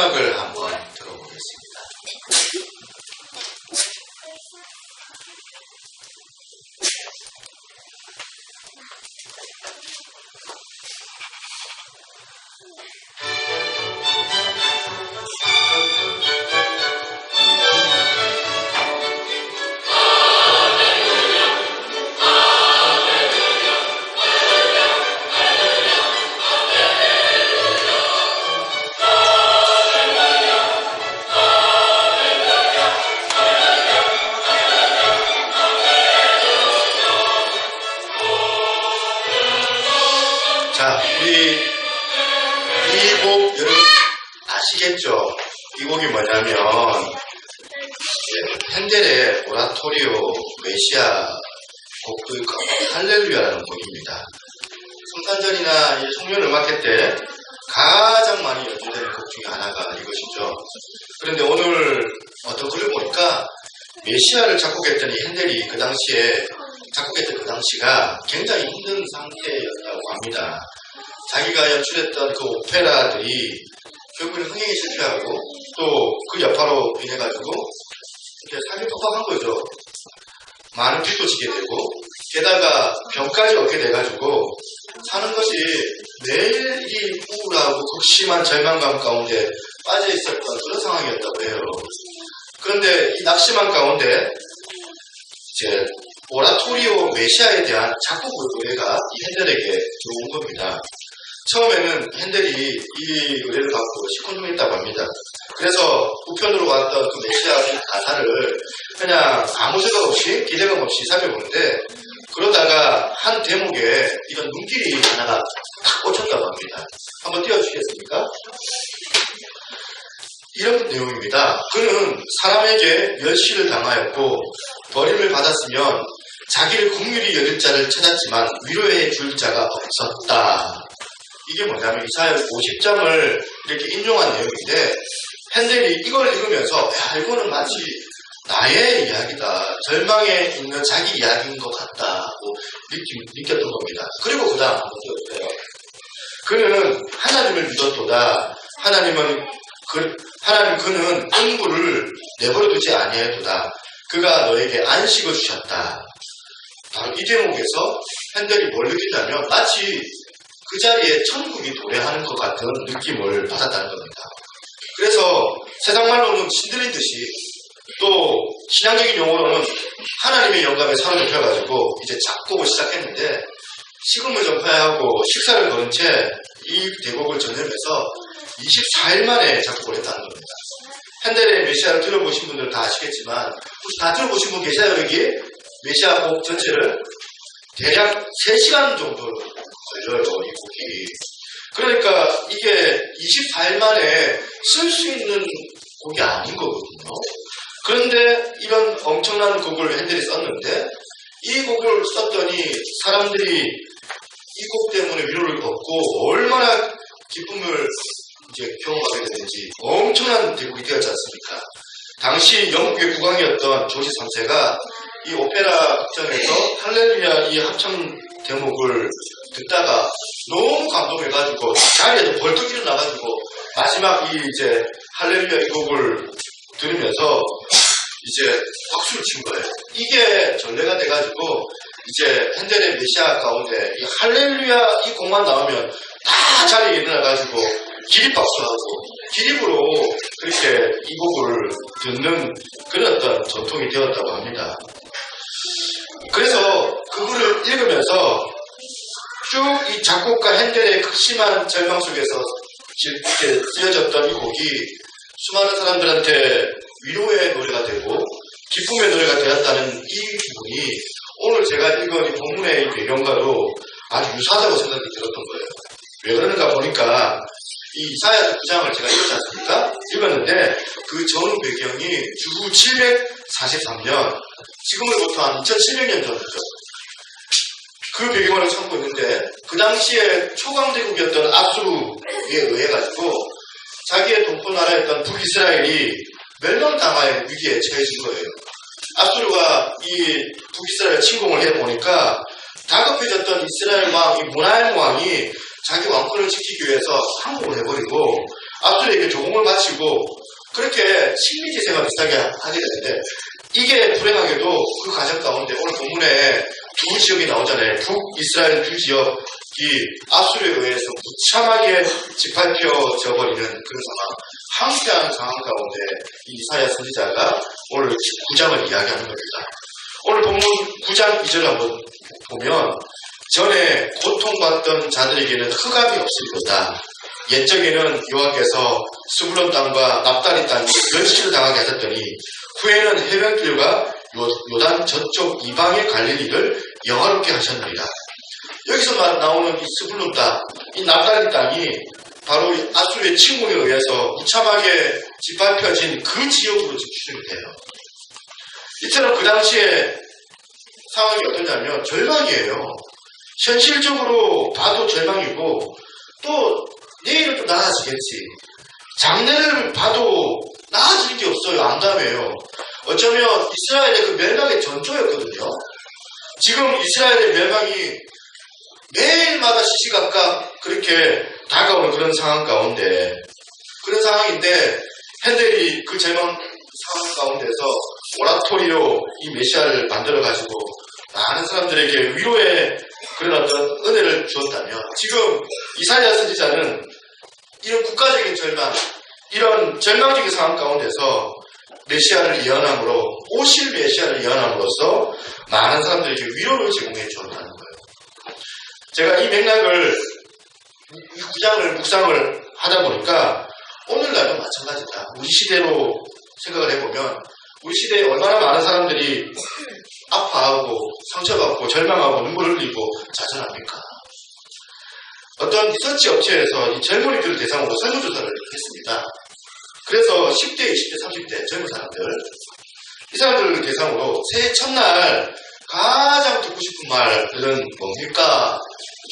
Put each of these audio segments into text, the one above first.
음악을 한번 들어보겠습니다. 자, 우리 이 곡 여러분 아시겠죠? 이 곡이 뭐냐면 핸델의 오라토리오 메시아 곡 할렐루야라는 곡입니다. 성탄절이나 성년 음악회 때 가장 많이 연주되는 곡 중에 하나가 이것이죠. 그런데 오늘 어떤 글을 보니까 메시아를 작곡했더니 핸델이 그 당시에 작곡했던 그 당시가 굉장히 힘든 상태였다고 합니다. 자기가 연출했던 그 오페라들이 결국은 흥행에 실패하고 또 그 여파로 인해가지고 이제 삶이 퍽퍽한 거죠. 많은 빚도 지게 되고 게다가 병까지 얻게 돼가지고 사는 것이 매일 이 우울하고 극심한 절망감 가운데 빠져 있었던 그런 상황이었다고 해요. 그런데 이 낙심한 가운데 이제 오라토리오 메시아에 대한 작곡 의뢰가 이 핸델에게 들어온 겁니다. 처음에는 핸델이 이 의뢰를 받고 시큰둥했다고 합니다. 그래서 우편으로 왔던 그 메시아 가사를 그냥 아무 생각 없이 기대감 없이 살펴보는데 그러다가 한 대목에 이런 눈길이 하나가 딱 꽂혔다고 합니다. 한번 띄워주시겠습니까? 이런 내용입니다. 그는 사람에게 멸시를 당하였고 버림을 받았으면 자기를 긍휼히 여길 자를 찾았지만 위로해 줄 자가 없었다. 이게 뭐냐면 이사야 50장을 이렇게 인용한 내용인데 핸델이 이걸 읽으면서 야 이거는 마치 나의 이야기다. 절망에 있는 자기 이야기인 것 같다고 느꼈던 겁니다. 그리고 그 다음 한번 들어보세요. 그는 하나님을 믿었도다. 그는 공부를 내버려두지 아니하였도다. 그가 너에게 안식을 주셨다. 바로 이 대목에서 핸델이 뭘 느끼냐면 마치 그 자리에 천국이 도래하는 것 같은 느낌을 받았다는 겁니다. 그래서 세상 말로는 신들린 듯이 또 신앙적인 용어로는 하나님의 영감에 사로잡혀가지고 이제 작곡을 시작했는데 식음을 전파하고 식사를 거른 채 이 대곡을 전해면서 24일 만에 작곡을 했다는 겁니다. 핸델의 메시아를 들어보신 분들은 다 아시겠지만 혹시 다 들어보신 분 계세요? 여기 메시아 곡 전체를 대략 3시간 정도 걸려요, 이 곡이. 그러니까 이게 24일 만에 쓸 수 있는 곡이 아닌 거거든요. 그런데 이런 엄청난 곡을 핸델이 썼는데 이 곡을 썼더니 사람들이 이 곡 때문에 위로를 얻고 얼마나 기쁨을 이제 경험하게 됐는지 엄청난 대곡이 되었지 않습니까? 당시 영국의 국왕이었던 조지 3세가 이 오페라 극장에서 할렐루야 이 합창 대목을 듣다가 너무 감동해가지고 자리에도 벌떡 일어나가지고 마지막 이 이제 할렐루야 이 곡을 들으면서 이제 박수를 친 거예요. 이게 전례가 돼가지고 이제 핸델의 메시아 가운데 이 할렐루야 이 곡만 나오면 다 자리에 일어나가지고 기립박수하고 기립으로 그렇게 이 곡을 듣는 그런 어떤 전통이 되었다고 합니다. 그래서 그거를 읽으면서 쭉 이 작곡가 핸델의 극심한 절망 속에서 이렇게 쓰여졌던 이 곡이 수많은 사람들한테 위로의 노래가 되고 기쁨의 노래가 되었다는 이 부분이 오늘 제가 읽은 이 본문의 이 배경과도 아주 유사하다고 생각이 들었던 거예요. 왜 그러는가 보니까 이 이사야 9장을 제가 읽었지 않습니까? 읽었는데 그 전후 배경이 주후 743년 지금으로부터 한 2700년 전이죠. 그 배경을 찾고 있는데 그 당시에 초강대국이었던 아수르에 의해 가지고 자기의 동포 나라였던 북이스라엘이 멸망당할 위기에 처해진 거예요. 아수르가 이 북이스라엘 침공을 해보니까 다급해졌던 이스라엘 왕, 이 모나임 왕이 자기 왕권을 지키기 위해서 항복을 해버리고 압수에게 조공을 바치고 그렇게 식민지 생활 비슷하게 하게 되는데 이게 불행하게도 그 과정 가운데 오늘 본문에 두 지역이 나오잖아요. 북이스라엘 두 지역이 압수에 의해서 무참하게 짓밟혀져 버리는 그런 상황, 황폐한 상황 가운데 이 이사야 선지자가 오늘 9장을 이야기하는 겁니다. 오늘 본문 9장 2절을 한번 보면 전에 고통받던 자들에게는 흑암이 없으리로다. 옛적에는 여호와께서 스불론 땅과 납달리 땅이 멸시를 당하게 하셨더니 후에는 해변길과 요단 저쪽 이방의 갈릴리를 영화롭게 하셨느니라. 여기서 나오는 이 스불론 땅, 이 납달리 땅이 바로 아수르의 침공에 의해서 무참하게 짓밟혀진 그 지역으로 지금 추정이 돼요. 이처럼 그 당시에 상황이 어떠냐면 절망이에요. 현실적으로 봐도 절망이고 또 내일은 또 나아지겠지. 장래를 봐도 나아질 게 없어요. 암담해요. 어쩌면 이스라엘의 그 멸망의 전조였거든요. 지금 이스라엘의 멸망이 매일마다 시시각각 그렇게 다가오는 그런 상황 가운데 그런 상황인데 핸델이 그 절망 상황 가운데서 오라토리오 이 메시아를 만들어가지고 많은 사람들에게 위로의 그런 어떤 은혜를 주었다면 지금 이사야 선지자는 이런 국가적인 절망, 이런 절망적인 상황 가운데서 메시아를 예언함으로 오실 메시아를 예언함으로써 많은 사람들에게 위로를 제공해 주었다는 거예요. 제가 이 맥락을 이 9장을 묵상을 하다 보니까 오늘날도 마찬가지다. 우리 시대로 생각을 해보면 우리 시대에 얼마나 많은 사람들이 아파하고 상처받고 절망하고 눈물 흘리고 자살합니까? 어떤 리서치 업체에서 이 젊은이들을 대상으로 설문조사를 했습니다. 그래서 10대, 20대, 30대 젊은 사람들 이 사람들을 대상으로 새해 첫날 가장 듣고 싶은 말들은 뭡니까?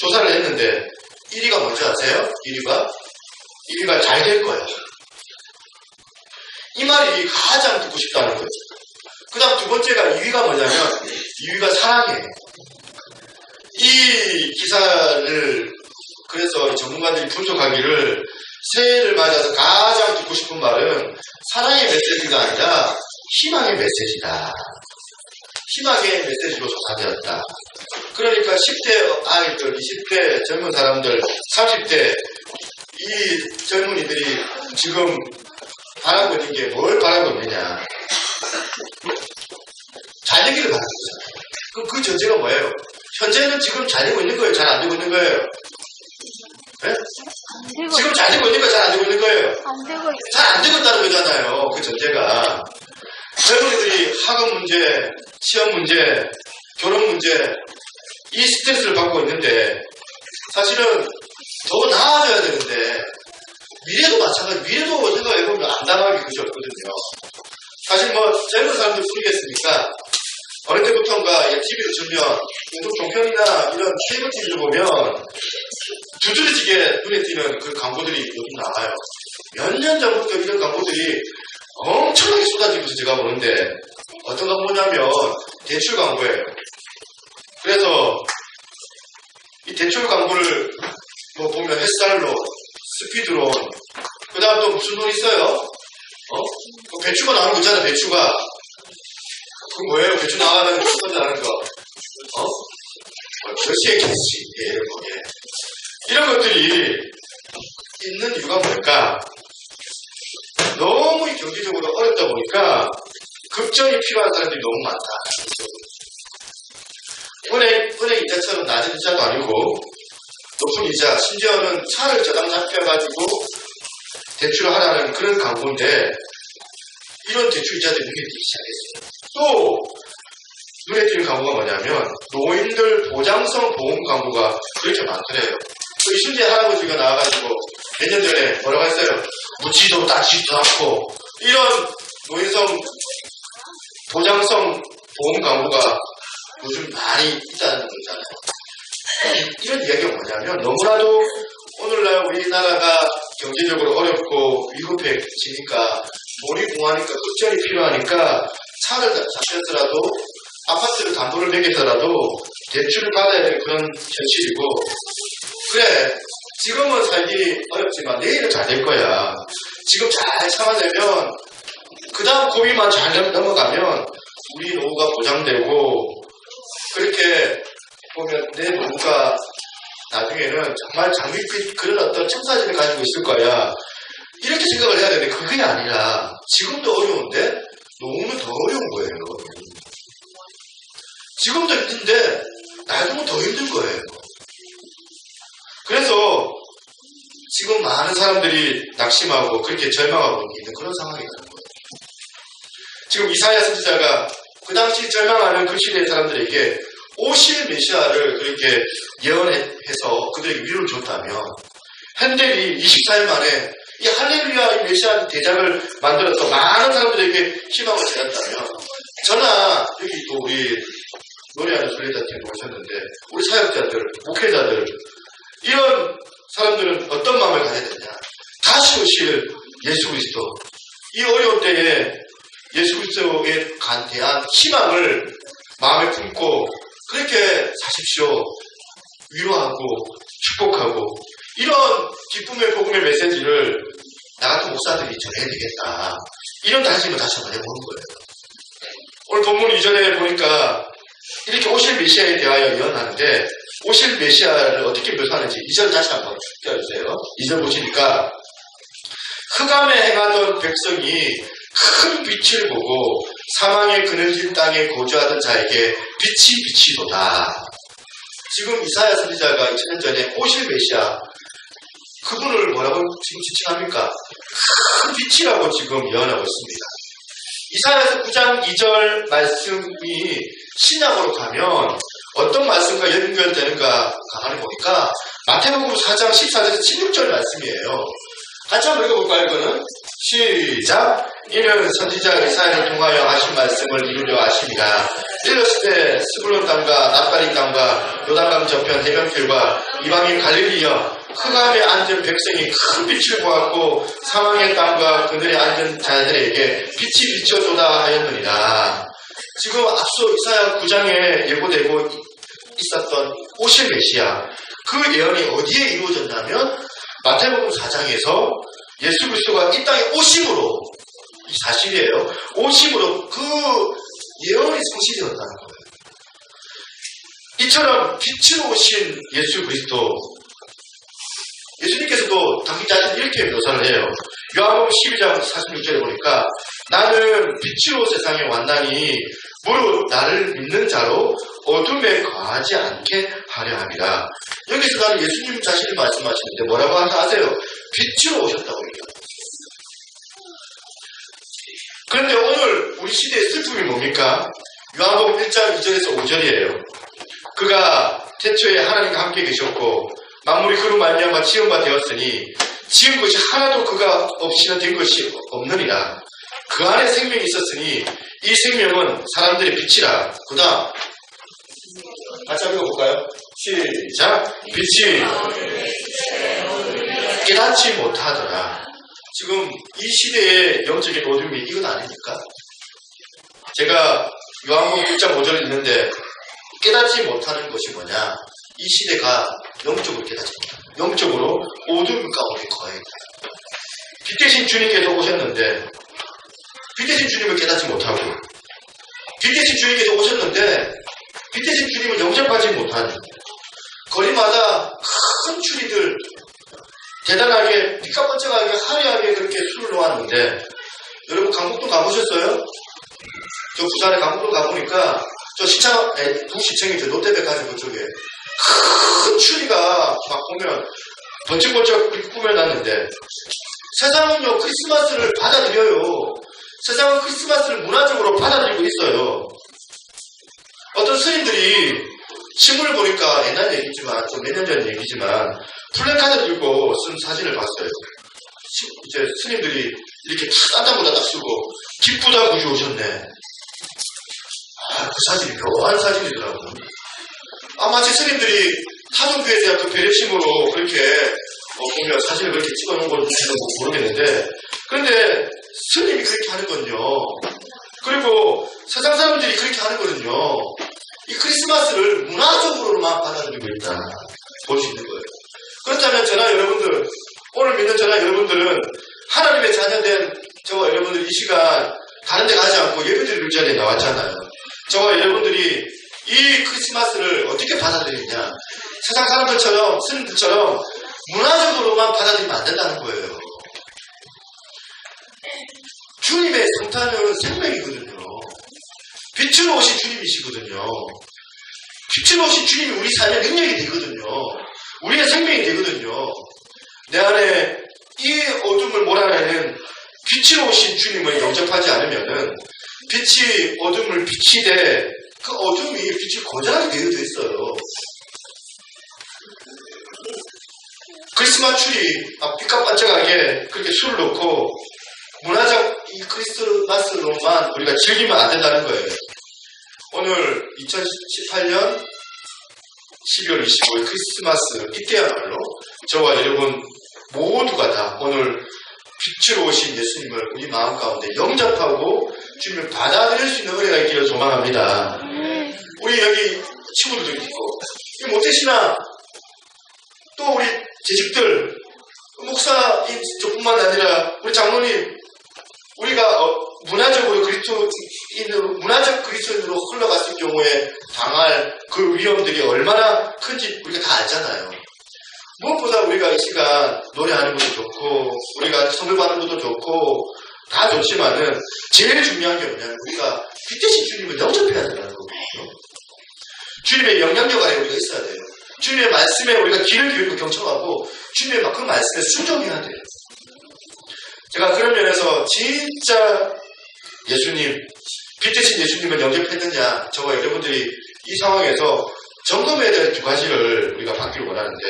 조사를 했는데 1위가 뭔지 아세요? 1위가 잘 될 거야. 이 말이 가장 듣고 싶다는 거죠. 그 다음 두 번째가 2위가 뭐냐면 2위가 사랑이에요. 이 기사를 그래서 전문가들이 분석하기를 새해를 맞아서 가장 듣고 싶은 말은 사랑의 메시지가 아니라 희망의 메시지다. 희망의 메시지로 조사되었다. 그러니까 10대 아이들, 20대 젊은 사람들, 30대 이 젊은이들이 지금 바라고 있는 게 뭘 바라고 있느냐. 잘 되기를 바라고 있어요. 그럼 그 전제가 뭐예요? 현재는 지금 잘 되고 있는 거예요? 잘 안 되고 있는 거예요? 네? 지금 잘 되고 있는 거예요? 잘 안 되고 있는 거예요? 잘 안 되고 있다는 거잖아요. 그 전제가. 젊은이들이 학업 문제, 시험 문제, 결혼 문제 이 스트레스를 받고 있는데 사실은 더 나아져야 되는데 미래도 마찬가지. 미래도 생각해보면 안담하기 그지 없거든요. 사실 뭐 젊은 사람들 풀리겠습니까? 어느 때부터인가 TV를 틀면 공동 종편이나 이런 케이블 TV를 보면 두드러지게 눈에 띄는 그 광고들이 요즘 나와요. 몇 년 전부터 이런 광고들이 엄청나게 쏟아지면서 제가 보는데 어떤 광고냐면 대출 광고예요. 그래서 이 대출 광고를 뭐 보면 햇살로, 스피드로, 그 다음 또 무슨 돈 있어요? 배추가 나오는 거 있잖아요, 배추가. 그 뭐예요? 배추 나가는 수건지 나는 거. 몇 시에 겠지? 이런 거. 예. 이런 것들이 있는 이유가 뭘까? 너무 경제적으로 어렵다 보니까 급전이 필요한 사람들이 너무 많다. 은행 이자처럼 낮은 이자도 아니고 높은 이자, 심지어는 차를 저당 잡혀가지고 대출을 하라는 그런 광고인데 이런 대출 이자들이 눈에 띄기 시작했어요. 또 눈에 띄는 광고가 뭐냐면 노인들 보장성 보험 광고가 그렇게 많더래요. 또 이순재 할아버지가 나와가지고 몇 년 전에 뭐라고 했어요? 묻지도 따지지도 않고 이런 노인성 보장성 보험 광고가 요즘 많이 있다는 거잖아요. 이런 이야기가 뭐냐면 너무나도 오늘날 우리나라가 경제적으로 어렵고 위급해지니까 돈이 공하니까 급전이 필요하니까 차를 잡혔더라도 아파트를 담보를 매겼더라도 대출을 받아야 되는 그런 현실이고 그래 지금은 살기 어렵지만 내일은 잘 될 거야. 지금 잘 참아내면 그 다음 고비만 잘 넘어가면 우리 노후가 보장되고 그렇게 보면 내 노후가 나중에는 정말 장밋빛 그런 어떤 청사진을 가지고 있을 거야. 이렇게 생각을 해야 되는데 그게 아니라 지금도 어려운데 노후는 더 어려운 거예요. 지금도 힘든데 나중은 더 힘든 거예요. 그래서 지금 많은 사람들이 낙심하고 그렇게 절망하고 있는 그런 상황이라는 거예요. 지금 이사야 선지자가 그 당시 절망하는 그 시대의 사람들에게 오실 메시아를 그렇게 예언해서 그들에게 위로를 줬다면 핸델이 24일 만에 이 할렐루야 이 메시아 대작을 만들어서 많은 사람들에게 희망을 주었다면 저나 여기 또 우리 노래하는 순례자팀 오셨는데 우리 사역자들, 목회자들 이런 사람들은 어떤 마음을 가져야 되냐. 다시 오실 예수 그리스도 이 어려운 때에 예수 그리스도에 대한 희망을 마음에 품고 그렇게 사십시오. 위로하고 축복하고 이런 기쁨의 복음의 메시지를 나 같은 목사들이 전해야 되겠다. 이런 다짐을 다시 한번 해보는 거예요. 오늘 본문 2절에 보니까 이렇게 오실 메시아에 대하여 예언하는데 오실 메시아를 어떻게 묘사하는지 2절 다시 한번 띄워주세요. 2절 보시니까 흑암에 행하던 백성이 큰 빛을 보고 사망의 그늘진 땅에 거주하던 자에게 빛이 비치도다. 지금 이사야 선지자가 2000년 전에 오실 메시아 그분을 뭐라고 지금 지칭합니까? 큰 빛이라고 지금 예언하고 있습니다. 이사야서 9장 2절 말씀이 신약으로 가면 어떤 말씀과 연결되는가 가만히 보니까 마태복음 4장 14절에서 16절 말씀이에요. 같이 한번 읽어볼까요? 이거는 시작. 이는 선지자 이사야를 통하여 하신 말씀을 이루려 하십니다. 이르시되 스불론 땅과 납달리 땅과 요단강 저편 해변길과 이방인 갈릴리여 흑암에 앉은 백성이 큰 빛을 보았고 사망의 땅과 그늘에 앉은 자들에게 빛이 비춰도다 하였느니라. 지금 앞서 이사야 9장에 예고되고 있었던 오실 메시아 그 예언이 어디에 이루어졌냐면 마태복음 4장에서 예수 그리스도가 이 땅에 오심으로 이 사실이에요. 오심으로 그 예언이 성취되었다는 거예요. 이처럼 빛으로 오신 예수 그리스도 예수님께서도 당신 자신을 이렇게 묘사를 해요. 요한복음 12장 46절에 보니까 나는 빛으로 세상에 왔나니 무릇 나를 믿는 자로 어둠에 거하지 않게 하려 함이라. 여기서 나는 예수님 자신을 말씀하시는데 뭐라고 하나 아세요? 빛으로 오셨다고 얘기합니다. 그런데 오늘 우리 시대의 슬픔이 뭡니까? 요한복음 1장 2절에서 5절이에요. 그가 태초에 하나님과 함께 계셨고 만물이 그로 말미암아 지은 바 되었으니 지은 것이 하나도 그가 없이는 된 것이 없느니라. 그 안에 생명이 있었으니 이 생명은 사람들의 빛이라. 그 다음 같이 한번 읽어볼까요? 시작. 빛이 깨닫지 못하더라. 지금 이 시대의 영적인 어둠이 이건 아닙니까? 제가 요한복음 1장 5절을 읽는데 깨닫지 못하는 것이 뭐냐? 이 시대가 영적으로 깨닫지 못합니다. 영적으로 어둠 가운데 거해 있다. 빛 대신 주님께서 오셨는데 빛 대신 주님을 깨닫지 못하고 빛 대신 주님께서 오셨는데 빛 대신 주님을 영접하지 못하는 거리마다 큰 추리들 대단하게 빛과 번쩍하게 화려하게 그렇게 술을 놓았는데 여러분 강북동 가보셨어요? 저 부산에 강북동 가보니까 저 시청 북시청이 롯데백화점 그쪽에 큰 추리가 막 보면 번쩍번쩍 꾸며놨는데 세상은요 크리스마스를 받아들여요. 세상은 크리스마스를 문화적으로 받아들이고 있어요. 어떤 스님들이 신문을 보니까 옛날 얘기지만 좀 몇 년 전 얘기지만 플래카드 들고 쓴 사진을 봤어요. 이제 스님들이 이렇게 딴딴보다 딱 쓰고 기쁘다 구주 오셨네. 그 사진이 묘한 사진이더라고요. 마치 스님들이 타종교에 대한 그 배려심으로 그렇게 보면 사진을 그렇게 찍어놓은 건지 모르겠는데 그런데 스님이 그렇게 하는 건요. 그리고 세상 사람들이 그렇게 하는 거는요. 이 크리스마스를 문화적으로만 받아들이고 있다. 볼 수 있는 거예요. 그렇다면 저나 1절에 나왔잖아요. 저와 여러분들이 이 크리스마스를 어떻게 받아들이냐. 세상 사람들처럼, 스님들처럼 문화적으로만 받아들이면 안 된다는 거예요. 주님의 성탄은 생명이거든요. 빛으로 오신 주님이시거든요. 빛으로 오신 주님이 우리 삶의 능력이 되거든요. 우리의 생명이 되거든요. 내 안에 이 어둠을 몰아내는 빛으로 오신 주님을 영접하지 않으면은 빛이 어둠을 비치되 그 어둠이 빛이 거절하게 되어져 있어요. 크리스마스 추리 빛과 반짝하게 그렇게 술을 놓고 문화적 이 크리스마스로만 우리가 즐기면 안 된다는 거예요. 오늘 2018년 12월 25일 크리스마스 이때야말로 저와 여러분 모두가 다 오늘 빛으로 오신 예수님을 우리 마음 가운데 영접하고 주님을 받아들일 수 있는 은혜가 있기를 소망합니다. 우리 여기 친구들도 있고 모태신앙 또 우리 재직들 목사인 저뿐만 아니라 우리 장로님 우리가 문화적 그리스도인으로 흘러갔을 경우에 당할 그 위험들이 얼마나 큰지 우리가 다 알잖아요. 무엇보다 우리가 이 시간 노래하는 것도 좋고 우리가 선물 받는 것도 좋고 다 좋지만은 제일 중요한 게 뭐냐면 우리가 빛 대신 주님을 영접해야 된다는 거거든요. 주님의 영향력 안에 우리가 있어야 돼요. 주님의 말씀에 우리가 귀를 기울이고 경청하고 주님의 그 말씀에 순종해야 돼요. 제가 그런 면에서 진짜 예수님, 빛 대신 예수님을 영접했느냐 저와 여러분들이 이 상황에서 점검해야 될 두 가지를 우리가 받기를 원하는데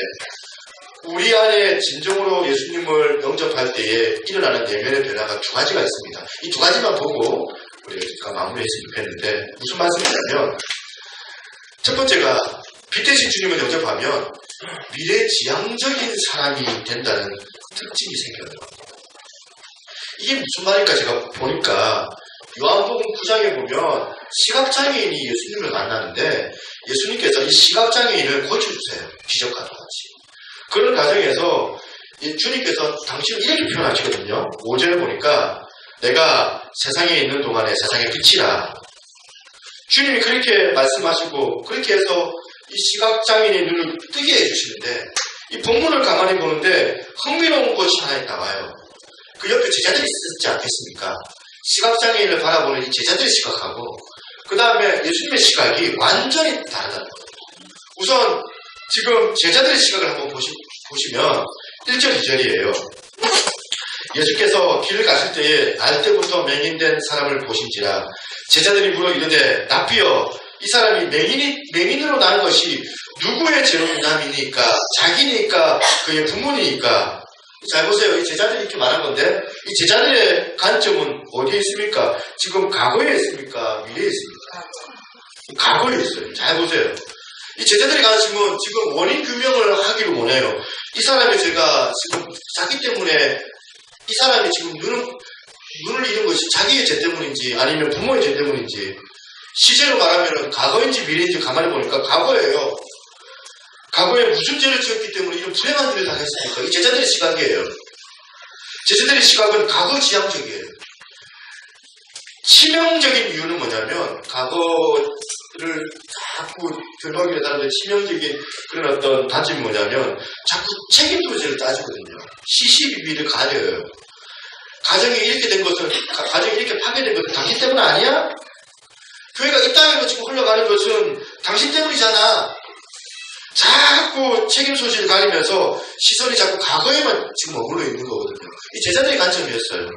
우리 안에 진정으로 예수님을 영접할 때에 일어나는 내면의 변화가 두 가지가 있습니다. 이 두 가지만 보고 우리가 마무리했으면 좋겠는데 무슨 말씀이냐면 첫 번째가 빛 대신 주님을 영접하면 미래지향적인 사람이 된다는 특징이 생겨요. 이게 무슨 말일까 제가 보니까 요한복음 9장에 보면 시각장애인이 예수님을 만나는데 예수님께서 이 시각장애인을 고쳐주세요. 기적과 같이. 그런 과정에서 주님께서 당신을 이렇게 표현하시거든요. 5절에 보니까 내가 세상에 있는 동안에 세상의 빛이라. 주님이 그렇게 말씀하시고 그렇게 해서 이 시각장애인의 눈을 뜨게 해주시는데 이 본문을 가만히 보는데 흥미로운 것이 하나 나와요. 그 옆에 제자들이 있었지 않겠습니까? 시각장애인을 바라보는 이 제자들의 시각하고 그 다음에 예수님의 시각이 완전히 다르다는 거예요. 우선 지금 제자들의 시각을 한번 보시면 1절 2절이에요. 예수께서 길을 가실 때에 날 때부터 맹인된 사람을 보신지라 제자들이 물어 이르되 납비여 이 사람이 맹인으로 나는 것이 누구의 죄로 인함이니까 자기니까 그의 부모니까. 잘 보세요. 이 제자들이 이렇게 말한 건데 이 제자들의 관점은 어디에 있습니까? 지금 과거에 있습니까? 미래에 있습니까? 과거에 있어요. 잘 보세요. 이 제자들의 관심은 지금 원인 규명을 하기를 원해요. 이 사람의 죄가 지금 자기 때문에 이 사람이 지금 눈을 잃은 것이 자기의 죄 때문인지 아니면 부모의 죄 때문인지 시제로 말하면 과거인지 미래인지 가만히 보니까 과거예요. 과거에 무슨 죄를 지었기 때문에 이런 불행한 일을 당했습니까? 이 제자들의 시각이에요. 제자들의 시각은 과거 지향적이에요. 치명적인 이유는 뭐냐면 과거를 자꾸 변호하기에 따른 치명적인 그런 어떤 단점이 뭐냐면 자꾸 책임 소재를 따지거든요. 시시비비를 가려요. 가정이 이렇게 된 것은 가정이 이렇게 파괴된 것은 당신 때문 아니야? 교회가 이 땅으로 지금 흘러가는 것은 당신 때문이잖아. 자꾸 책임 소지를 가리면서 시선이 자꾸 과거에만 지금 머물러 있는 거거든요. 이 제자들의 관점이었어요.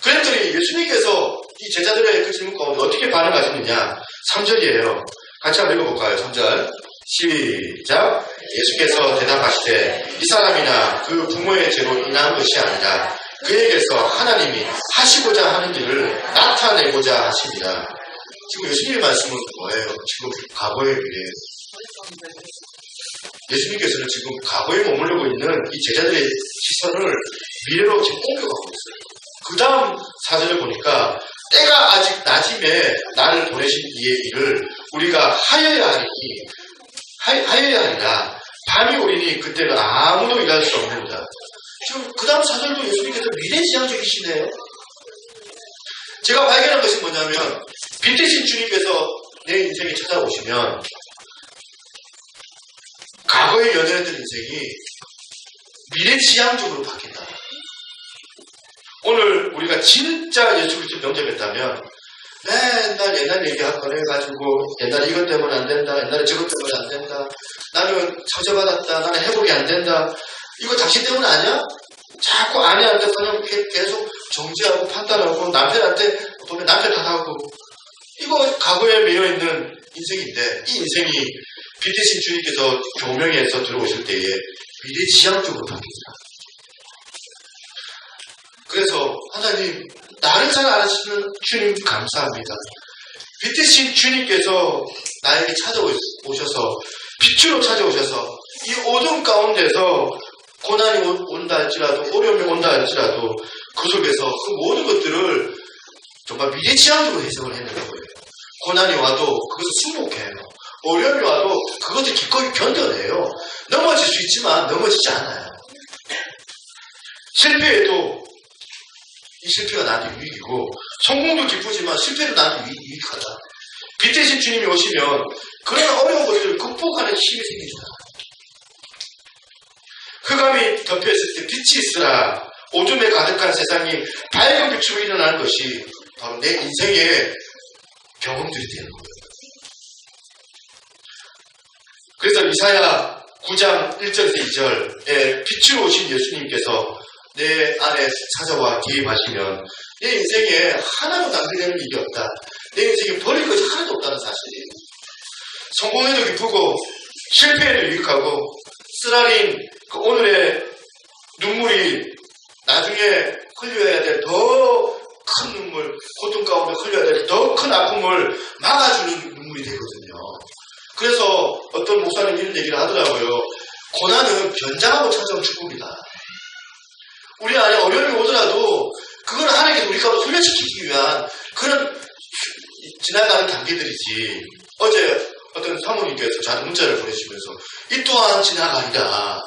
그랬더니 예수님께서 이 제자들의 그 질문 가운데 어떻게 반응하시느냐. 3절이에요. 같이 한번 읽어볼까요? 3절 시작. 예수께서 대답하시되 이 사람이나 그 부모의 죄로 인한 것이 아니라 그에게서 하나님이 하시고자 하는 일을 나타내고자 하십니다. 지금 예수님의 말씀은 뭐예요? 지금 과거의 미래예요. 예수님께서는 지금 과거에 머무르고 있는 이 제자들의 시선을 미래로 지금 옮겨가고 있어요. 그 다음 사절을 보니까 때가 아직 낮임에 나를 보내신 이의 일을 우리가 하여야 하리라. 밤이 오리니 그때는 아무도 일할 수 없느니라. 지금 그 다음 사절도 예수님께서 미래지향적이시네요. 제가 발견한 것이 뭐냐면 빛 대신 주님께서 내 인생에 찾아오시면 과거의 연애들 인생이 미래지향적으로 바뀐다. 오늘 우리가 진짜 예수 그리스도 영접했다면 맨날 옛날 얘기하고 꺼내가지고 옛날에 이것 때문에 안 된다, 옛날에 저것 때문에 안 된다, 나는 처저받았다, 나는 회복이 안 된다, 이거 당신 때문 아니야? 자꾸 아내한테 그냥 계속 정지하고 판단하고 남편한테 보면 남편 탓하고 이거 과거에 매여있는 인생인데 이 인생이 빛 대신 주님께서 교명에서 들어오실 때에 미래지향적으로 바뀝니다. 그래서 하나님 나를 잘 알아주시는 주님 감사합니다. 빛 대신 주님께서 나에게 찾아오셔서 빛으로 찾아오셔서 이 어둠 가운데서 고난이 온다 할지라도 어려움이 온다 할지라도 그 속에서 그 모든 것들을 정말 미래지향적으로 해석을 해내는 거예요. 고난이 와도 그것을 승복해요. 어려움이 와도 그것을 기꺼이 견뎌내요. 넘어질 수 있지만 넘어지지 않아요. 실패해도 이 실패가 나한테 유익이고 성공도 기쁘지만 실패도 나한테 유익하다. 빛 대신 주님이 오시면 그런 어려운 것들을 극복하는 힘이 생깁니다. 흑암이 덮여있을 때 빛이 있으라. 어둠에 가득한 세상이 밝은 빛으로 일어나는 것이 바로 내 인생의 경험들이 되는 거예요. 그래서 이사야 9장 1절에서 2절에 빛으로 오신 예수님께서 내 안에 찾아와 개입하시면 내 인생에 하나도 낭비되는 일이 없다. 내 인생에 버릴 것이 하나도 없다는 사실이에요. 성공해도 기쁘고 실패해도 유익하고 쓰라린 그 오늘의 눈물이 나중에 흘려야 될 더 큰 눈물, 고통 가운데 흘려야 될 더 큰 아픔을 막아주는 눈물이 되거든요. 그래서 어떤 목사님 이런 얘기를 하더라고요. 고난은 변장하고 찾아온 축복이다. 우리 안에 어려움이 오더라도 그걸 하나님께서 우리 가운데 훈련시키기 위한 그런 지나가는 단계들이지. 어제 어떤 사모님께서 저한테 문자를 보내시면서 이 또한 지나가리라.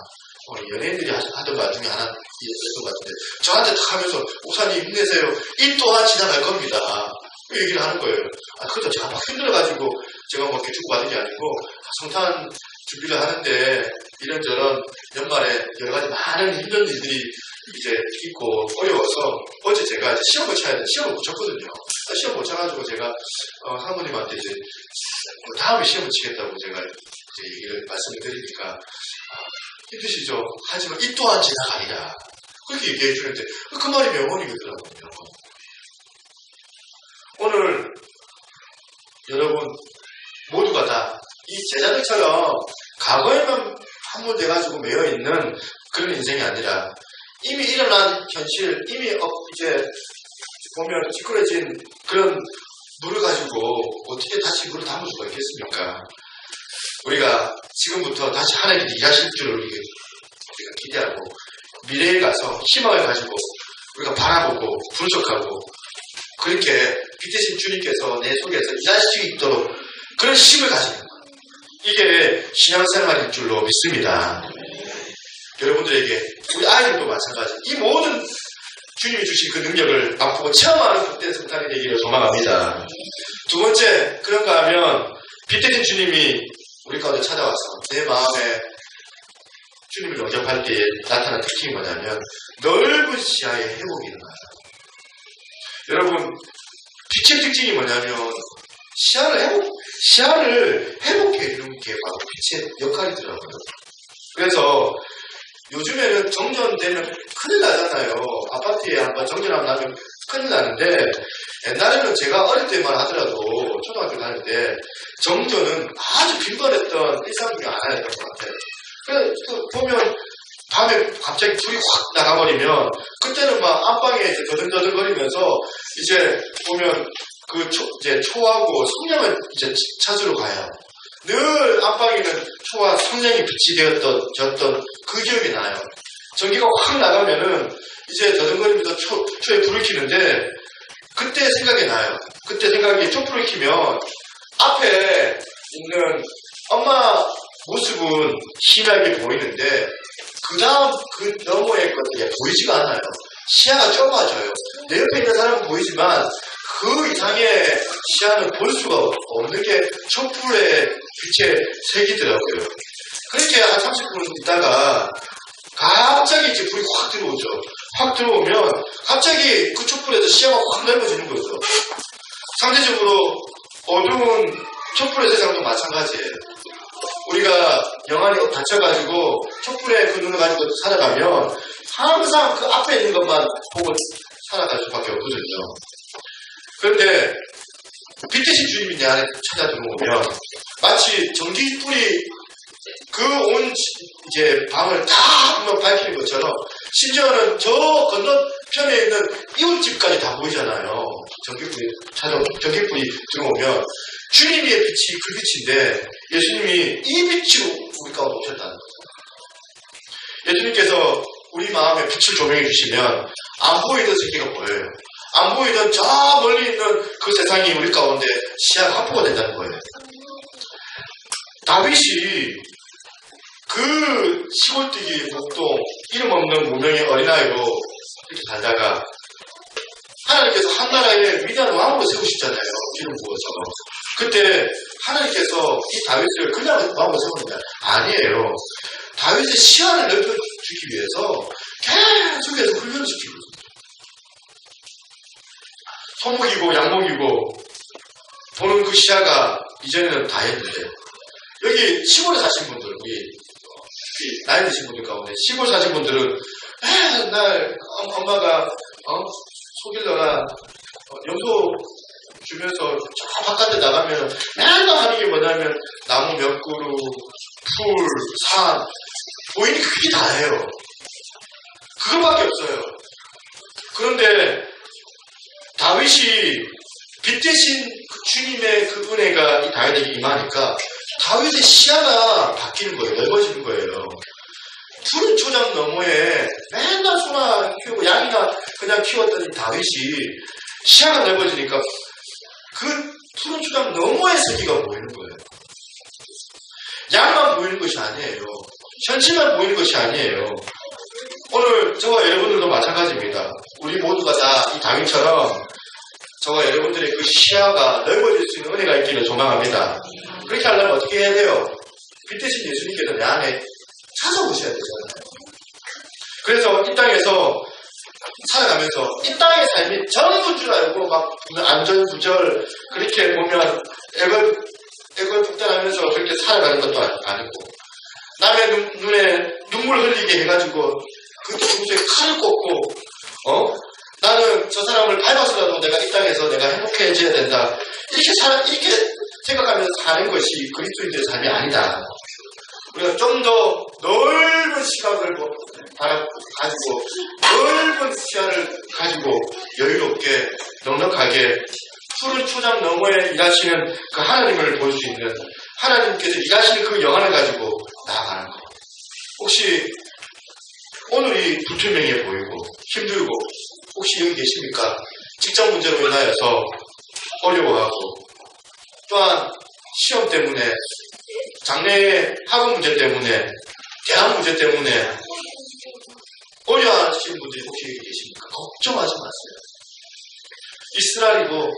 연예인들이 하던 말 중에 하나 있었던 것 같은데 저한테 탁 하면서 목사님 힘내세요. 이 또한 지나갈 겁니다. 그 얘기를 하는 거예요. 그것도 제가 막 힘들어가지고 제가 뭐 이렇게 주고받은 게 아니고 성탄 준비를 하는데 이런저런 연말에 여러 가지 많은 힘든 일들이 이제 있고 어려워서 어제 제가 이제 시험을 쳐야 돼. 시험을 못 쳤거든요. 시험 못 쳐가지고 제가 사모님한테 이제 다음에 시험을 치겠다고 제가 이제 얘기를 말씀을 드리니까 힘드시죠? 하지만 이 또한 지나가리라. 그렇게 얘기해 주는데 그 말이 명언이거든요. 오늘 여러분 모두가 다 이 제자들처럼 과거에만 함몰돼가지고 매여있는 그런 인생이 아니라 이미 일어난 현실, 이미 이제 보면 시끄러진 그런 물을 가지고 어떻게 다시 물을 담을 수가 있겠습니까? 우리가 지금부터 다시 하나님께 일하실 줄을 우리가 기대하고 미래에 가서 희망을 가지고 우리가 바라보고 분석하고 그렇게 빛 대신 주님께서 내 속에서 일하실 수 있도록 그런 힘을 가지는 거예요. 이게 신앙생활인 줄로 믿습니다. 여러분들에게 우리 아이들도 마찬가지. 이 모든 주님이 주신 그 능력을 맛보고 체험하는 그때 성탄이 되기를 소망합니다. 두 번째, 그런가 하면 빛 대신 주님이 우리 가운데 찾아와서 내 마음에 주님을 영접할 때에 나타나는 특징이 뭐냐면 넓은 시야의 회복이 일어나요. 여러분, 빛의 특징이 뭐냐면 시야를 회복해 주는 게 바로 빛의 역할이더라고요. 그래서 요즘에는 정전되면 큰일 나잖아요. 아파트에 한번 정전하고 나면 큰일 나는데 옛날에는 제가 어릴 때만 하더라도 초등학교 다닐 때 정전은 아주 빈번했던 일상 중에 하나였던 것 같아요. 그래서 보면 밤에 갑자기 불이 확 나가버리면 그때는 막 안방에 이제 더듬더듬거리면서 이제 보면 이제 초하고 성냥을 이제 찾으러 가요. 늘 안방에는 초와 성냥이 빛이 되었던 그 기억이 나요. 전기가 확 나가면은 이제 더듬거리면서 초에 불을 켜는데 그때 생각이 나요. 그때 생각이 촛불을 켜면 앞에 있는 엄마 모습은 희미하게 보이는데 그 다음 그 너머의 것들이 보이지가 않아요. 시야가 좁아져요. 내 옆에 있는 사람은 보이지만 그 이상의 시야는 볼 수가 없는 게 촛불의 빛의 색이더라고요. 그렇게 한 30분 있다가 갑자기 이제 불이 확 들어오죠. 확 들어오면 갑자기 그 촛불에서 시야가 확 넓어지는 거죠. 상대적으로 어두운 촛불의 세상도 마찬가지예요. 우리가 영안이 닫혀가지고 촛불에 그 눈을 가지고 살아가면 항상 그 앞에 있는 것만 보고 살아갈 수밖에 없거든요. 그런데 빛 대신 주님이 내 안에 찾아 들어오면 마치 전기불이 그 온 이제 방을 다 한번 밝히는 것처럼, 심지어는 저 건너편에 있는 이웃집까지 다 보이잖아요. 전기불이 들어오면 주님의 빛이 그 빛인데 예수님이 이 빛으로 우리 가운데 오셨다는 거죠. 예수님께서 우리 마음에 빛을 조명해 주시면 안 보이던 세계가 보여요. 안 보이던 저 멀리 있는 그 세상이 우리 가운데 시야가 확보가 된다는 거예요. 다윗이 그 시골뜨기 목동 이름 없는 무명의 어린아이로 이렇게 살다가 하나님께서 한 나라의 위대한 왕으로 세우시잖아요. 기름 부어서. 그때 하나님께서 이 다윗을 그냥 왕으로 세우는 게 아니에요. 다윗의 시야를 넓혀주기 위해서 계속해서 훈련을 시키고 소목이고 양목이고 보는 그 시야가 이전에는 다였는데, 여기 시골에 사신 분들, 우리 나이 드신 분들 가운데 시골 사신 분들은 맨날 엄마가 속일러라 염소 주면서 저 바깥에 나가면 맨날 하는 게 뭐냐면 나무 몇 그루, 풀, 산 보이니 그게 다예요. 그것밖에 없어요. 그런데 다윗이 빛 대신 그 주님의 그 은혜가 이 다윗에게 임하니까 다윗의 시야가 바뀌는 거예요. 넓어지는 거예요. 푸른 초장 너머에 맨날 소나 키우고 양이나 그냥 키웠던 이 다윗이 시야가 넓어지니까 그 푸른 초장 너머의 세계가 보이는 거예요. 양만 보이는 것이 아니에요. 현실만 보이는 것이 아니에요. 오늘 저와 여러분들도 마찬가지입니다. 우리 모두가 다 이 다윗처럼 저와 여러분들의 그 시야가 넓어질 수 있는 은혜가 있기를 소망합니다. 그렇게 하려면 어떻게 해야 돼요? 빛 대신 예수님께서 내 안에 찾아오셔야 되잖아요. 그래서 이 땅에서 살아가면서 이 땅의 삶이 전부인 줄 알고 막 안전부절 그렇게 보면 애걸복걸하면서 그렇게 살아가는 것도 아니고, 남의 눈에 눈물 흘리게 해가지고 그 뒤통수에 칼을 꽂고 나는 저 사람을 밟아서라도 내가 이 땅에서 내가 행복해져야 된다, 이렇게 생각하면서 사는 것이 그리스도인들의 삶이 아니다. 우리가 좀 더 넓은 시각을 가지고 넓은 시야를 가지고 여유롭게 넉넉하게 푸른 초장 너머에 일하시는 그 하나님을 볼 수 있는, 하나님께서 일하시는 그 영안을 가지고 나아가는 것. 혹시 오늘이 불투명해 보이고 힘들고 혹시 여기 계십니까? 직장 문제로 인하여서 어려워하고, 또한 시험 때문에, 장래의 학업 문제 때문에, 대학 문제 때문에 어려워하시는 분들이 혹시 여기 계십니까? 걱정하지 마세요. 이스라엘이고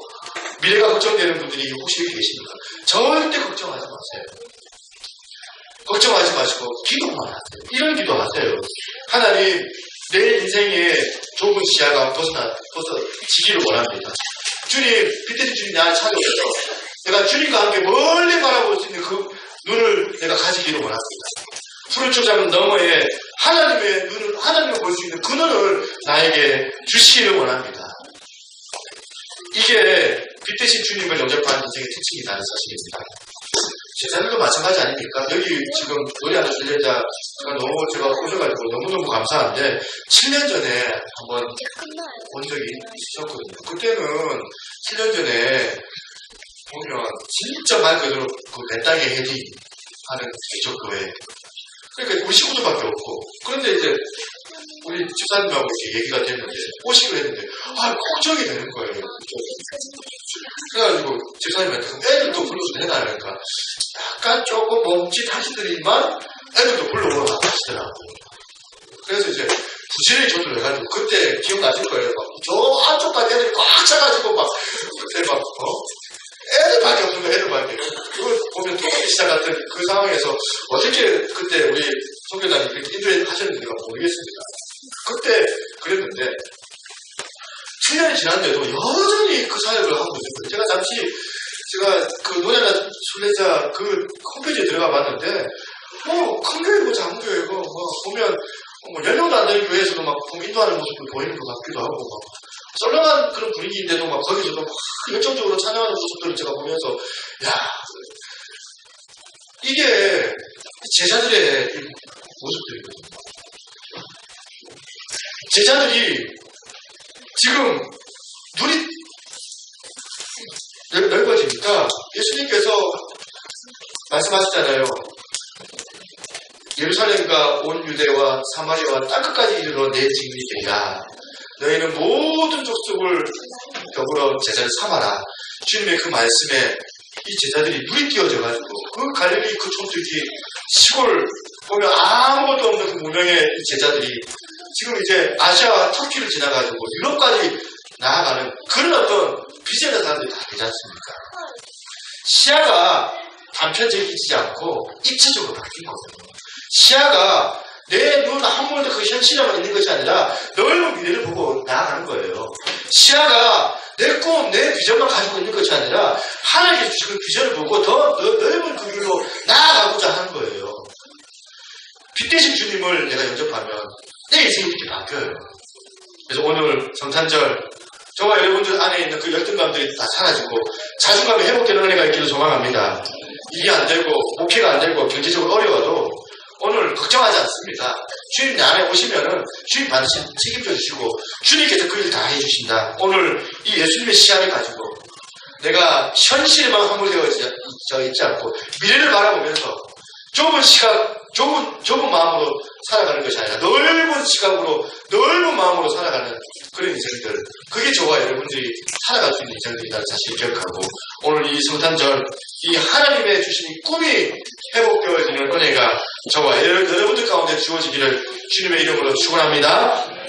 미래가 걱정되는 분들이 혹시 여기 계십니까? 절대 걱정하지 마세요. 걱정하지 마시고 기도만 하세요. 이런 기도하세요. 하나님, 내 인생에 좁은 시야가 벗어지기를 원합니다. 주님, 빛 대신 주님 나를 찾아오셔서 내가 주님과 함께 멀리 바라볼 수 있는 그 눈을 내가 가지기를 원합니다. 푸른 초장 너머에 하나님의 눈을, 하나님을 볼 수 있는 그 눈을 나에게 주시기를 원합니다. 이게 빛 대신 주님을 영접하는 인생의 특징이라는 사실입니다. 제자들도 마찬가지 아닙니까? 여기 지금 노래하는 순례자 제가 오셔가지고 너무너무 감사한데 7년 전에 한번 본 적이 있었거든요. 그때는 7년 전에 보면 진짜 말 그대로 그 내 땅에 헤딩하는 기적교회. 그러니까 우리 식구들밖에 없고, 그런데 이제 우리 집사님하고 이렇게 얘기가 됐는데 오시기로 했는데 걱정이 되는 거예요. 그래가지고 집사님한테 애들도 불러도 되나 그러니까 약간 조금 멈칫하시더니만 애들도 불러오라고 하시더라고요. 그래서 이제 부실하게 조절을 해가지고, 그때 기억나실 거예요. 막, 저 안쪽까지 애들이 꽉 차가지고, 막, 그때 막, 애들밖에 없는 거예요, 애들밖에. 그걸 보면 토끼 시작 같은 그 상황에서 어떻게 그때 우리 선교단이 이렇게 인도하셨는지가 모르겠습니다. 그때 그랬는데, 7년이 지났는데도 여전히 그 사역을 하고 있어요. 제가 잠시, 제가 그 노래나 순례자 그 홈페이지에 들어가 봤는데, 큰 교회고 작은 교회고, 보면, 연령도 안 되는 교회에서도 막 인도하는 모습도 보이는 것 같기도 하고, 막, 썰렁한 그런 분위기인데도 막 거기서도 막 열정적으로 찬양하는 모습들을 제가 보면서, 야, 이게 제자들의 모습들이거든요. 제자들이 지금 눈이 넓어지니까 예수님께서 말씀하시잖아요. 예루살렘과 온 유대와 사마리아와 땅끝까지 이르러 내 증인이 되리라. 너희는 모든 족속을 더불어 제자를 삼아라. 주님의 그 말씀에 이 제자들이 눈이 띄어져가지고 그 갈릴리 그 촌뜨기 시골 보면 아무것도 없는 그 무명의 이 제자들이 지금 이제 아시아와 터키를 지나가지고 유럽까지 나아가는 그런 어떤 비전의 사람들이 다 되지 않습니까? 시야가 단편적이지 않고 입체적으로 바뀐 거거든요. 시야가 내 눈 한 번도 그 현실에만 있는 것이 아니라 넓은 미래를 보고 나아가는 거예요. 시야가 내 꿈, 내 비전만 가지고 있는 것이 아니라 하나님께서 주신 그 비전을 보고 더 넓은 그 길로 나아가고자 하는 거예요. 빛 대신 주님을 내가 영접하면 내 인생이 이렇게 바뀌어요. 그래서 오늘 성탄절 저와 여러분들 안에 있는 그 열등감들이 다 사라지고 자존감이 회복되는 은혜가 있기를 소망합니다. 일이 안 되고 목회가 안 되고 경제적으로 어려워도 오늘 걱정하지 않습니다. 주님 내 안에 오시면은 주님 반드시 책임져 주시고 주님께서 그 일 다 해주신다. 오늘 이 예수님의 시야를 가지고 내가 현실에만 허물되어 있지 않고 미래를 바라보면서 좁은 시각, 좁은 마음으로 살아가는 것이 아니라 넓은 시각으로, 넓은 마음으로 살아가는 그런 인생들. 그게 저와 여러분들이 살아갈 수 있는 인생들이라는 사실을 기억하고, 오늘 이 성탄절, 이 하나님의 주신 이 꿈이 회복되어지는 은혜가 저와 여러분들 가운데 주어지기를 주님의 이름으로 축원합니다.